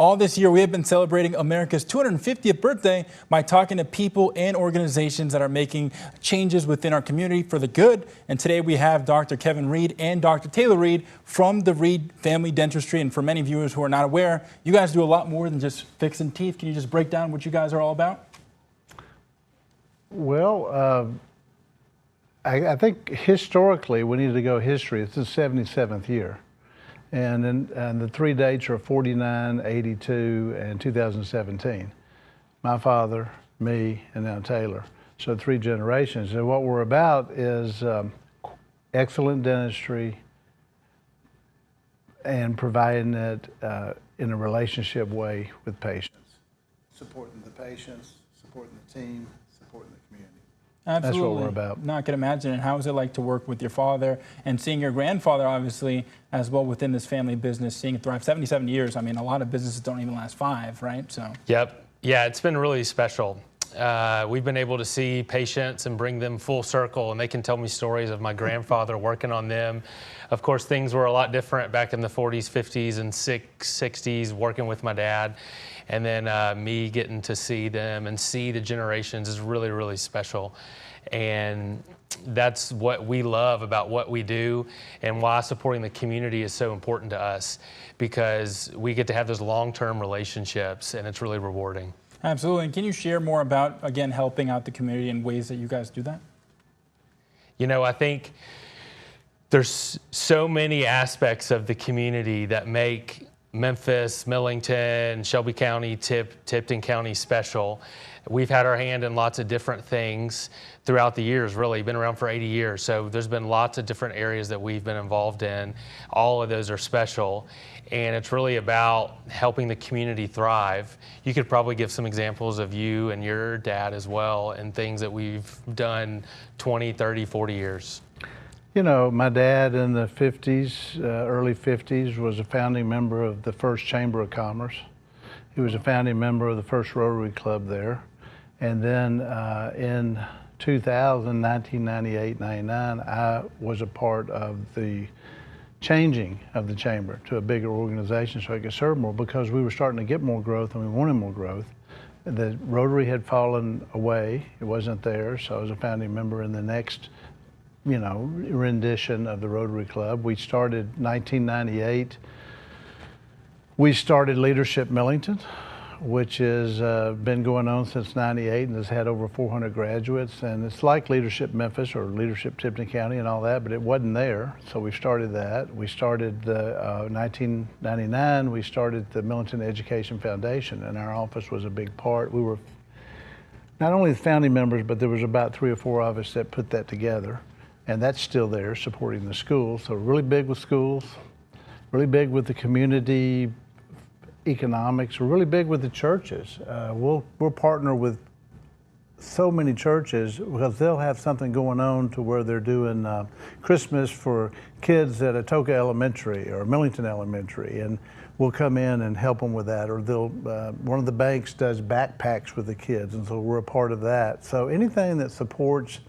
All this year, we have been celebrating America's 250th birthday by talking to people and organizations that are making changes within our community for the good. And today we have Dr. Kevin Reed and Dr. Taylor Reed from the Reed Family Dentistry. And for many viewers who are not aware, you guys do a lot more than just fixing teeth. Can you just break down what you guys are all about? Well, I think historically, we need to go history. It's the 77th year. And the three dates are 49, 82, and 2017. My father, me, and now Taylor. So 3 generations. And what we're about is excellent dentistry and providing it in a relationship way with patients. Supporting the patients, supporting the team, supporting the community. Absolutely. That's what we're about. No, I can imagine. And how is it like to work with your father and seeing your grandfather, obviously, as well within this family business, seeing it thrive? 77 years. I mean, a lot of businesses don't even last 5, right? So. Yep. Yeah, it's been really special. We've been able to see patients and bring them full circle, and they can tell me stories of my grandfather working on them. Of course, things were a lot different back in the 40s, 50s, and 60s, working with my dad. And then me getting to see them and see the generations is really, really special. And that's what we love about what we do and why supporting the community is so important to us, because we get to have those long-term relationships and it's really rewarding. Absolutely. And can you share more about, again, helping out the community and ways that you guys do that? You know, I think there's so many aspects of the community that make Memphis, Millington, Shelby County, Tipton County special. We've had our hand in lots of different things throughout the years, really. Been around for 80 years. So there's been lots of different areas that we've been involved in. All of those are special. And it's really about helping the community thrive. You could probably give some examples of you and your dad as well and things that we've done 20, 30, 40 years. You know, my dad in the 50s, early 50s, was a founding member of the first Chamber of Commerce. He was a founding member of the first Rotary Club there. And then in 2000, 1998, 99, I was a part of the changing of the Chamber to a bigger organization so I could serve more, because we were starting to get more growth and we wanted more growth. The Rotary had fallen away. It wasn't there, so I was a founding member in the next rendition of the Rotary Club. We started 1998. We started Leadership Millington, which has been going on since '98 and has had over 400 graduates. And it's like Leadership Memphis or Leadership Tipton County and all that, but it wasn't there. So we started that. We started 1999. We started the Millington Education Foundation, and our office was a big part. We were not only the founding members, but there was about 3 or 4 of us that put that together. And that's still there, supporting the schools. So really big with schools, really big with the community economics. We're really big with the churches. We'll partner with so many churches because they'll have something going on to where they're doing Christmas for kids at Atoka Elementary or Millington Elementary, and we'll come in and help them with that. Or they'll one of the banks does backpacks with the kids, and so we're a part of that. So anything that supports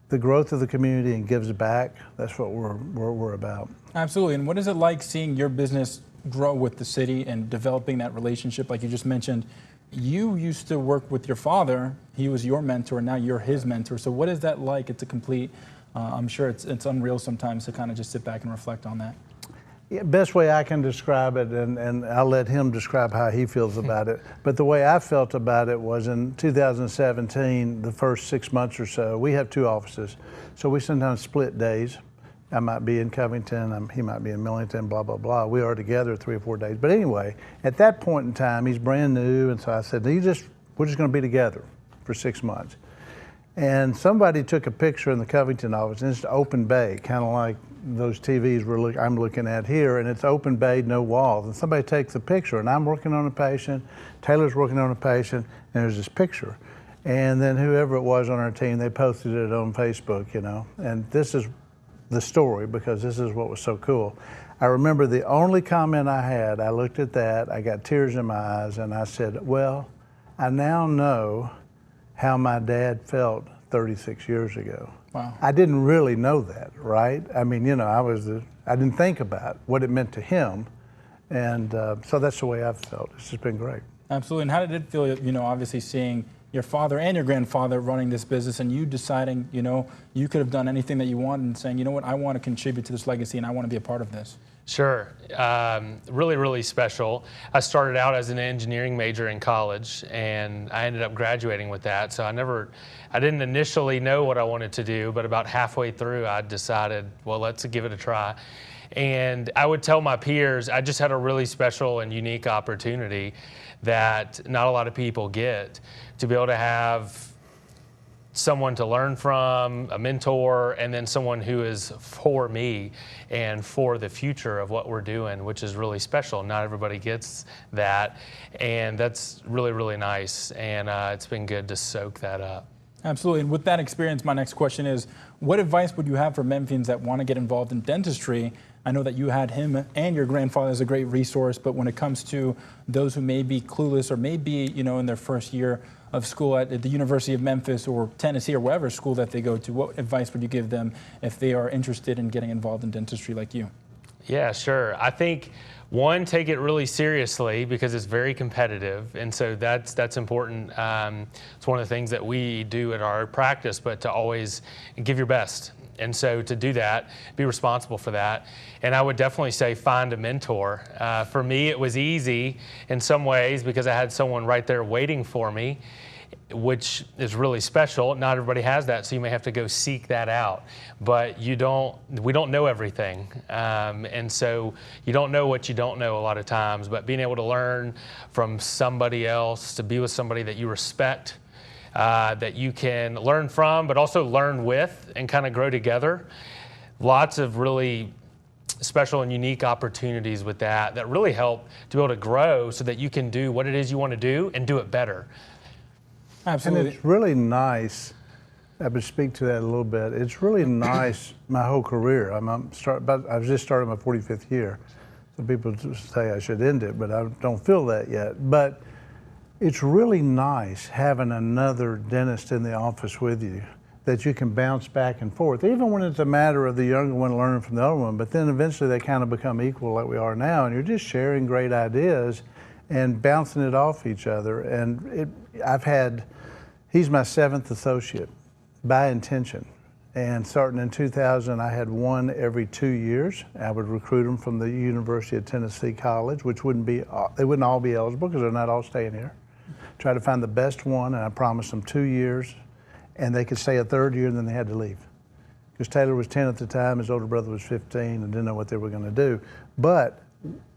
the growth of the community and gives back, that's what we're about. Absolutely. And what is it like seeing your business grow with the city and developing that relationship? Like you just mentioned, you used to work with your father. He was your mentor. Now you're his mentor. So what is that like? It's a complete, I'm sure it's unreal sometimes to kind of just sit back and reflect on that. Yeah, best way I can describe it, and I'll let him describe how he feels about it, but the way I felt about it was in 2017, the first 6 months or so, we have 2 offices. So we sometimes split days. I might be in Covington, he might be in Millington, blah, blah, blah. We are together 3 or 4 days. But anyway, at that point in time, he's brand new, and so I said, we're just gonna be together for 6 months. And somebody took a picture in the Covington office, and it's an open bay, kind of like those TVs I'm looking at here, and it's open bay, no walls. And somebody takes a picture, and I'm working on a patient, Taylor's working on a patient, and there's this picture. And then whoever it was on our team, they posted it on Facebook, And this is the story, because this is what was so cool. I remember the only comment I had, I looked at that, I got tears in my eyes, and I said, well, I now know how my dad felt 36 years ago. Wow. I didn't really know that, right? I mean, I didn't think about what it meant to him And so that's the way I've felt. It's just been great. Absolutely. And how did it feel, obviously seeing your father and your grandfather running this business and you deciding, you could have done anything that you wanted and saying, you know what, I want to contribute to this legacy and I want to be a part of this? Sure. Really, really special. I started out as an engineering major in college, and I ended up graduating with that. So I didn't initially know what I wanted to do, but about halfway through, I decided, well, let's give it a try. And I would tell my peers, I just had a really special and unique opportunity that not a lot of people get, to be able to have someone to learn from, a mentor, and then someone who is for me and for the future of what we're doing, which is really special. Not everybody gets that, and that's really, really nice, and it's been good to soak that up. Absolutely. And with that experience, my next question is, what advice would you have for Memphians that want to get involved in dentistry? I know that you had him and your grandfather as a great resource, but when it comes to those who may be clueless or may be, in their first year of school at the University of Memphis or Tennessee or whatever school that they go to, what advice would you give them if they are interested in getting involved in dentistry like you? Yeah, sure. I think, one, take it really seriously because it's very competitive, and so that's important. It's one of the things that we do at our practice, but to always give your best. And so to do that, be responsible for that. And I would definitely say find a mentor. For me, it was easy in some ways because I had someone right there waiting for me, which is really special. Not everybody has that, so you may have to go seek that out. But we don't know everything. And so you don't know what you don't know a lot of times, but being able to learn from somebody else, to be with somebody that you respect, that you can learn from, but also learn with and kind of grow together. Lots of really special and unique opportunities with that really help to be able to grow so that you can do what it is you want to do and do it better. Absolutely. And it's really nice. I would speak to that a little bit. It's really nice my whole career. I've just started my 45th year. Some people say I should end it, but I don't feel that yet. But it's really nice having another dentist in the office with you that you can bounce back and forth, even when it's a matter of the younger one learning from the older one, but then eventually they kind of become equal like we are now, and you're just sharing great ideas and bouncing it off each other. And he's my 7th associate by intention. And starting in 2000, I had one every 2 years. I would recruit them from the University of Tennessee College, which they wouldn't all be eligible because they're not all staying here. Try to find the best one, and I promised them 2 years, and they could stay a 3rd year, and then they had to leave. Because Taylor was 10 at the time, his older brother was 15, and didn't know what they were going to do. But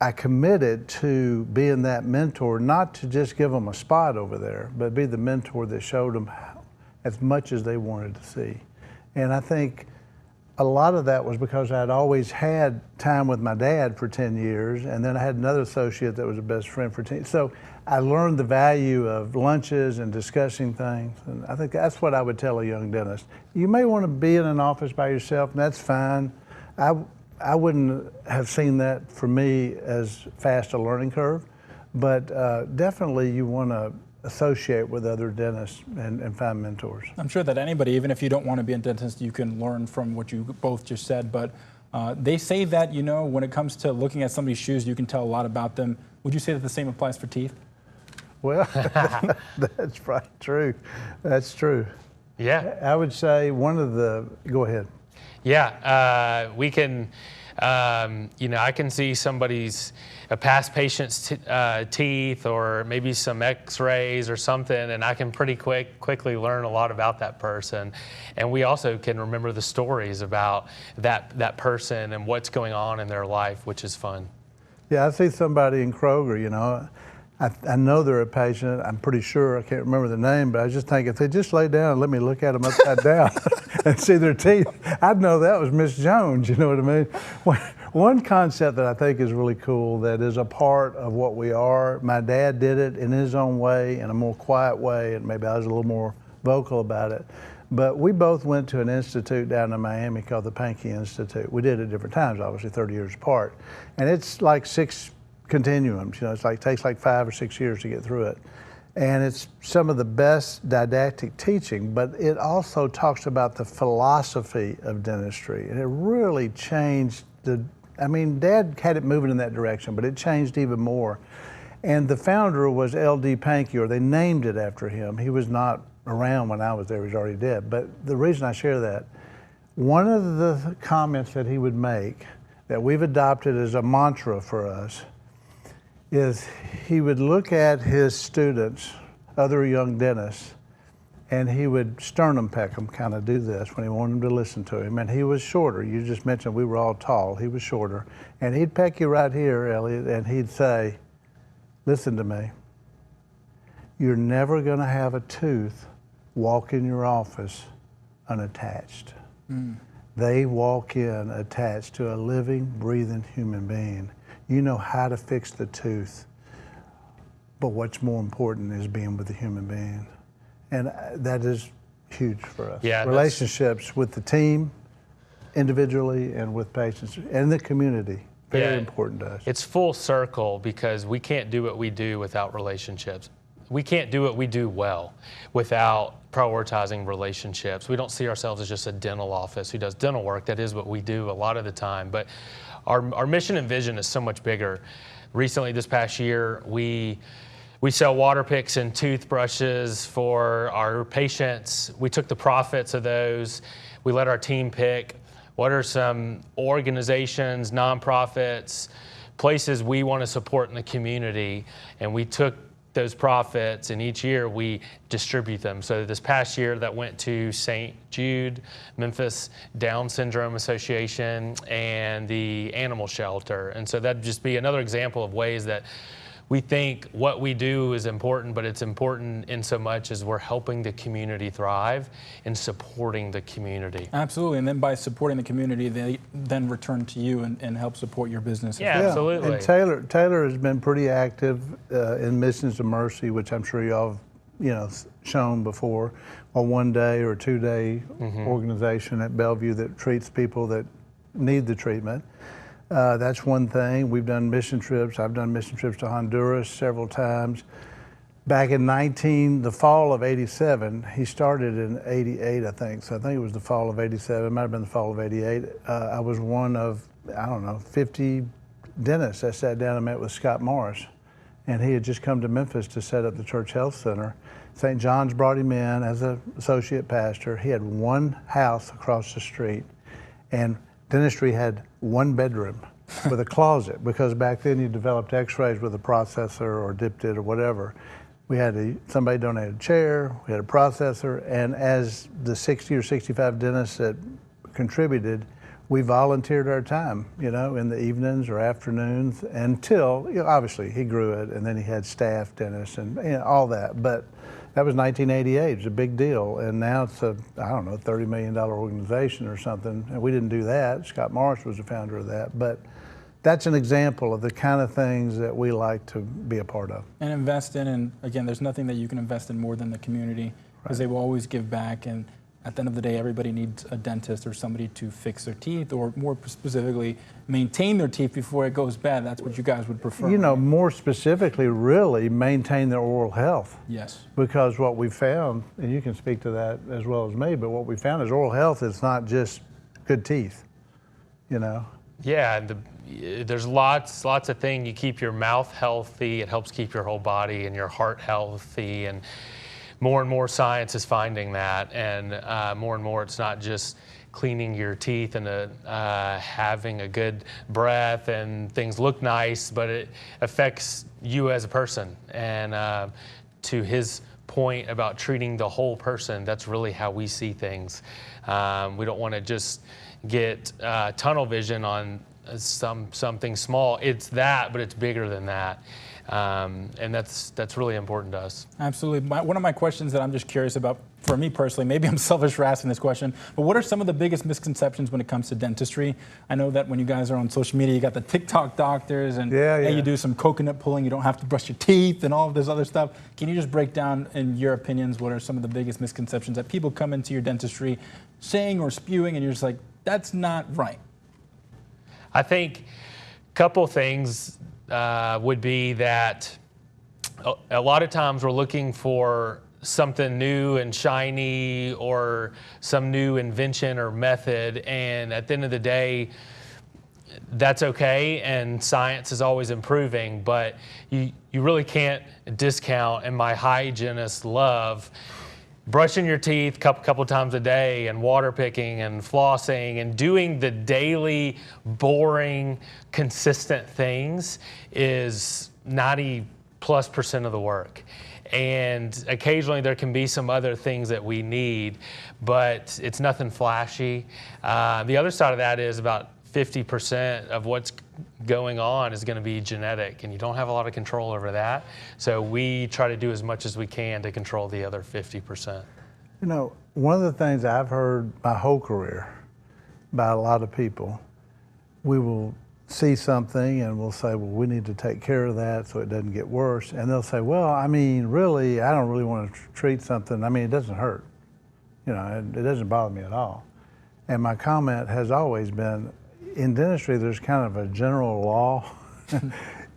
I committed to being that mentor, not to just give them a spot over there, but be the mentor that showed them as much as they wanted to see. And I think a lot of that was because I'd always had time with my dad for 10 years, and then I had another associate that was a best friend for 10 years. So I learned the value of lunches and discussing things, and I think that's what I would tell a young dentist. You may want to be in an office by yourself, and that's fine. I wouldn't have seen that for me as fast a learning curve, but definitely you want to associate with other dentists and find mentors. I'm sure that anybody, even if you don't want to be a dentist, you can learn from what you both just said, but they say that, when it comes to looking at somebody's shoes, you can tell a lot about them. Would you say that the same applies for teeth? Well, that's probably true. That's true. Yeah. I would say go ahead. Yeah, we can, I can see a past patient's teeth or maybe some x-rays or something, and I can pretty quickly learn a lot about that person. And we also can remember the stories about that person and what's going on in their life, which is fun. Yeah, I see somebody in Kroger, I know they're a patient. I'm pretty sure, I can't remember the name, but I just think if they just lay down and let me look at them upside down and see their teeth, I'd know that was Miss Jones, you know what I mean? One concept that I think is really cool that is a part of what we are, my dad did it in his own way, in a more quiet way, and maybe I was a little more vocal about it. But we both went to an institute down in Miami called the Pankey Institute. We did it at different times, obviously 30 years apart. And it's like 6 continuums, it takes like 5 or 6 years to get through it. And it's some of the best didactic teaching, but it also talks about the philosophy of dentistry. And it really changed I mean, Dad had it moving in that direction, but it changed even more. And the founder was L.D. Pankey, or they named it after him. He was not around when I was there, he was already dead. But the reason I share that, one of the comments that he would make that we've adopted as a mantra for us is he would look at his students, other young dentists, and he would sternum peck them, kind of do this when he wanted them to listen to him. And he was shorter. You just mentioned we were all tall. He was shorter. And he'd peck you right here, Elliot, and he'd say, listen to me. You're never going to have a tooth walk in your office unattached. They walk in attached to a living, breathing human being. You know how to fix the tooth, but what's more important is being with the human being. And that is huge for us. Yeah, relationships with the team, individually, and with patients, and the community. Very important to us. It's full circle because we can't do what we do without relationships. We can't do what we do well without prioritizing relationships. We don't see ourselves as just a dental office who does dental work. That is what we do a lot of the time. But our mission and vision is so much bigger. Recently, this past year, we sell water picks and toothbrushes for our patients. We took the profits of those. We let our team pick what are some organizations, nonprofits, places we want to support in the community, and we took those profits, and each year we distribute them. So this past year that went to St. Jude, Memphis Down Syndrome Association, and the animal shelter. And so that'd just be another example of ways that we think what we do is important, but it's important in so much as we're helping the community thrive and supporting the community. Absolutely, and then by supporting the community, they then return to you and help support your business. Yeah, absolutely. And Taylor has been pretty active in Missions of Mercy, which I'm sure y'all have shown before, a 1-day or 2-day organization at Bellevue that treats people that need the treatment. That's one thing. We've done mission trips. I've done mission trips to Honduras several times. Back in the fall of 87, he started in 88, I think. So I think it was the fall of 87. It might have been the fall of 88. I was one of, 50 dentists that sat down and met with Scott Morris. And he had just come to Memphis to set up the Church Health Center. St. John's brought him in as an associate pastor. He had one house across the street. And dentistry had one bedroom with a closet, because back then you developed x-rays with a processor or dipped it or whatever. We had somebody donated a chair, we had a processor, and as the 60 or 65 dentists that contributed, we volunteered our time, in the evenings or afternoons until, obviously he grew it, and then he had staff dentists and all that. But that was 1988. It was a big deal, and now it's a, $30 million organization or something. And we didn't do that. Scott Morris was the founder of that. But that's an example of the kind of things that we like to be a part of. And invest in, and again, there's nothing that you can invest in more than the community, because they will always give back. And at the end of the day, everybody needs a dentist or somebody to fix their teeth, or more specifically, maintain their teeth before it goes bad. That's what you guys would prefer. More specifically, really maintain their oral health. Yes. Because what we found, and you can speak to that as well as me, but what we found is oral health is not just good teeth, Yeah, there's lots of things. You keep your mouth healthy, it helps keep your whole body and your heart healthy, and more science is finding that, and more it's not just cleaning your teeth and having a good breath and things look nice, but it affects you as a person. And to his point about treating the whole person, that's really how we see things. We don't want to just get tunnel vision on something small. It's that, but it's bigger than that. And that's really important to us. Absolutely. One of my questions that I'm just curious about, for me personally, maybe I'm selfish for asking this question, but what are some of the biggest misconceptions when it comes to dentistry? I know that when you guys are on social media, you got the TikTok doctors, and hey, you do some coconut pulling, you don't have to brush your teeth and all of this other stuff. Can you just break down, in your opinions, what are some of the biggest misconceptions that people come into your dentistry saying or spewing, and you're just like, that's not right? I think a couple things would be that a lot of times we're looking for something new and shiny or some new invention or method, and at the end of the day, that's okay, and science is always improving, but you really can't discount, and my hygienists love brushing your teeth a couple times a day, and water picking and flossing and doing the daily, boring, consistent things is 90+% of the work. And occasionally there can be some other things that we need, but it's nothing flashy. The other side of that is about 50% of what's going on is going to be genetic, and you don't have a lot of control over that. So we try to do as much as we can to control the other 50%. You know, one of the things I've heard my whole career by a lot of people, we will see something and we'll say, well, we need to take care of that so it doesn't get worse. And they'll say, well, I mean, really, I don't really want to treat something. I mean, it doesn't hurt. You know, it doesn't bother me at all. And my comment has always been, in dentistry, there's kind of a general law.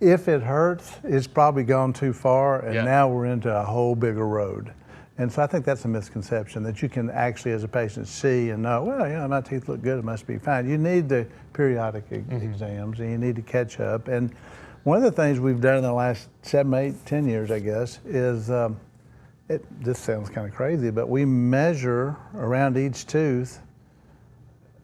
If it hurts, it's probably gone too far, and now we're into a whole bigger road. And so I think that's a misconception, that you can actually, as a patient, see and know, well, you know, my teeth look good, it must be fine. You need the periodic exams, and you need to catch up. And one of the things we've done in the last 7, 8, 10 years, I guess, is, this sounds kind of crazy, but we measure around each tooth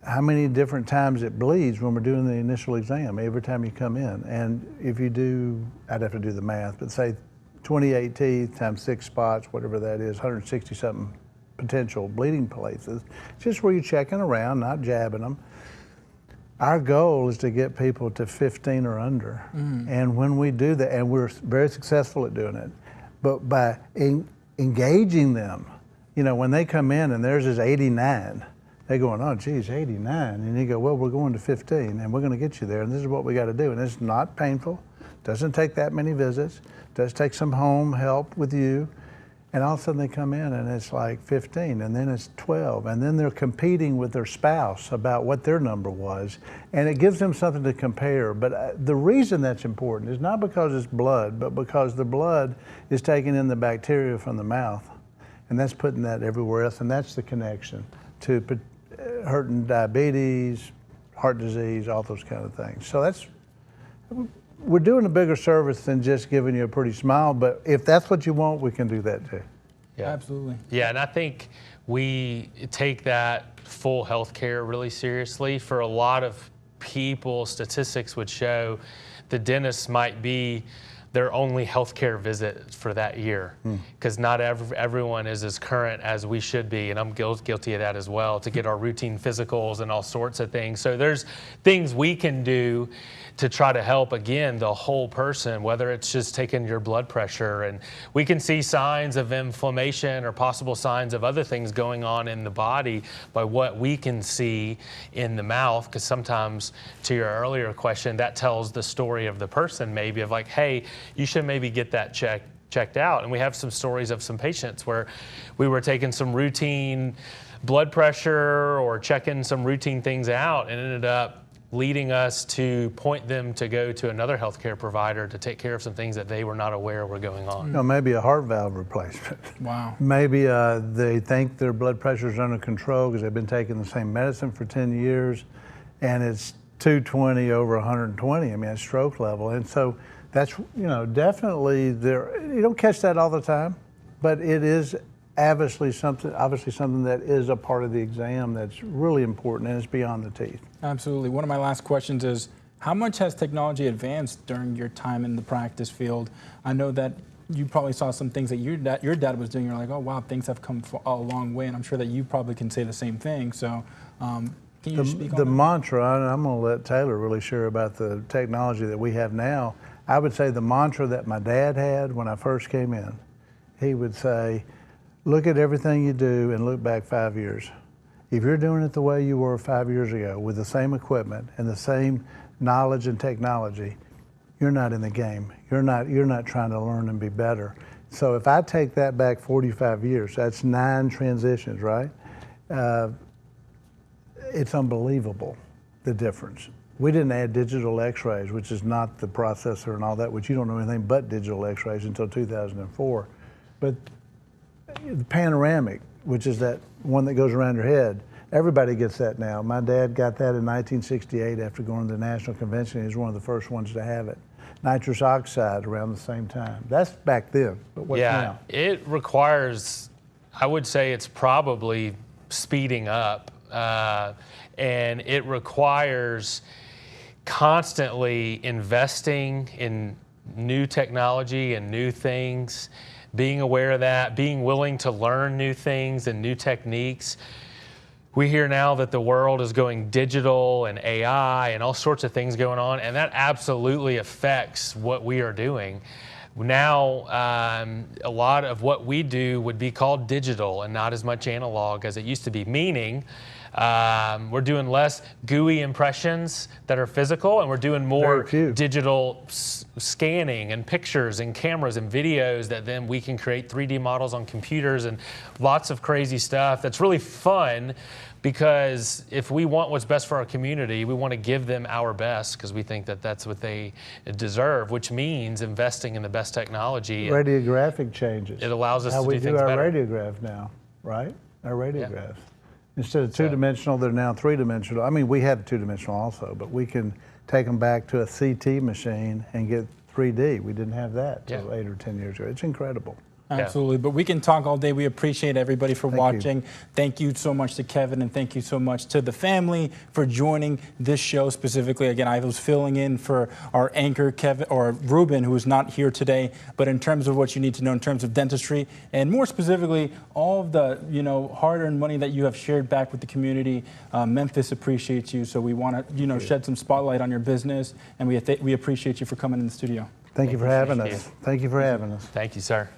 how many different times it bleeds when we're doing the initial exam, every time you come in. And if you do, I'd have to do the math, but say 28 teeth times 6 spots, whatever that is, 160 something potential bleeding places, just where you're checking around, not jabbing them. Our goal is to get people to 15 or under. And when we do that, and we're very successful at doing it, but by engaging them, you know, when they come in and theirs is 89, they're going, oh, geez, 89. And you go, well, we're going to 15, and we're going to get you there, and this is what we got to do. And it's not painful. Doesn't take that many visits. Does take some home help with you. And all of a sudden they come in and it's like 15, and then it's 12, and then they're competing with their spouse about what their number was, and it gives them something to compare. But the reason that's important is not because it's blood, but because the blood is taking in the bacteria from the mouth, and that's putting that everywhere else, and that's the connection to hurting diabetes, heart disease, all those kind of things. So that's, we're doing a bigger service than just giving you a pretty smile, but if that's what you want, we can do that too. Yeah, absolutely. Yeah, and I think we take that full health care really seriously. For a lot of people, statistics would show the dentist might be their only healthcare visit for that year, because not everyone is as current as we should be, and I'm guilty of that as well, to get our routine physicals and all sorts of things. So there's things we can do to try to help, again, the whole person, whether it's just taking your blood pressure, and we can see signs of inflammation or possible signs of other things going on in the body by what we can see in the mouth, because sometimes, to your earlier question, that tells the story of the person, maybe, of like, hey, you should maybe get that checked out. And we have some stories of some patients where we were taking some routine blood pressure or checking some routine things out, and ended up leading us to point them to go to another healthcare provider to take care of some things that they were not aware were going on. No, maybe a heart valve replacement. Wow. Maybe they think their blood pressure is under control because they've been taking the same medicine for 10 years, and it's 220 over 120. I mean, it's stroke level. And so that's, you know, definitely there. You don't catch that all the time, but it is obviously something that is a part of the exam that's really important, and it's beyond the teeth. Absolutely. One of my last questions is, how much has technology advanced during your time in the practice field? I know that you probably saw some things that your dad was doing. You're like, oh, wow, things have come a long way, and I'm sure that you probably can say the same thing. So can you speak on the that? mantra, and I'm going to let Taylor really share about the technology that we have now. I would say the mantra that my dad had when I first came in, he would say, look at everything you do and look back 5 years. If you're doing it the way you were 5 years ago with the same equipment and the same knowledge and technology, you're not in the game. You're not trying to learn and be better. So if I take that back 45 years, that's 9 transitions, right? It's unbelievable, the difference. We didn't add digital x-rays, which is not the processor and all that, which you don't know anything but digital x-rays until 2004. But the panoramic, which is that one that goes around your head, Everybody gets that now. My dad got that in 1968 after going to the National Convention. He was one of the first ones to have it. Nitrous oxide around the same time. That's back then, but what's now? It requires, I would say it's probably speeding up, and it requires constantly investing in new technology and new things, being aware of that, being willing to learn new things and new techniques. We hear now that the world is going digital and AI and all sorts of things going on, and that absolutely affects what we are doing. Now, a lot of what we do would be called digital and not as much analog as it used to be, meaning we're doing less GUI impressions that are physical, and we're doing more digital scanning and pictures and cameras and videos that then we can create 3D models on computers and lots of crazy stuff that's really fun, because if we want what's best for our community, we want to give them our best because we think that that's what they deserve, which means investing in the best technology. Radiographic changes. It allows us to do things better. How we do our radiograph now, right? Our radiographs. Instead of two-dimensional, they're now three-dimensional. I mean, we had two-dimensional also, but we can take them back to a CT machine and get 3D. We didn't have that till 8 or 10 years ago. It's incredible. Absolutely, but we can talk all day. We appreciate everybody for watching. Thank you so much to Kevin, and thank you so much to the family for joining this show specifically. Again, I was filling in for our anchor, Kevin, or Ruben, who is not here today. But in terms of what you need to know in terms of dentistry, and more specifically, all of the hard-earned money that you have shared back with the community, Memphis appreciates you. So we want to shed some spotlight on your business, and we appreciate you for coming in the studio. Thank you for having us. Thank you for having us. Thank you, sir.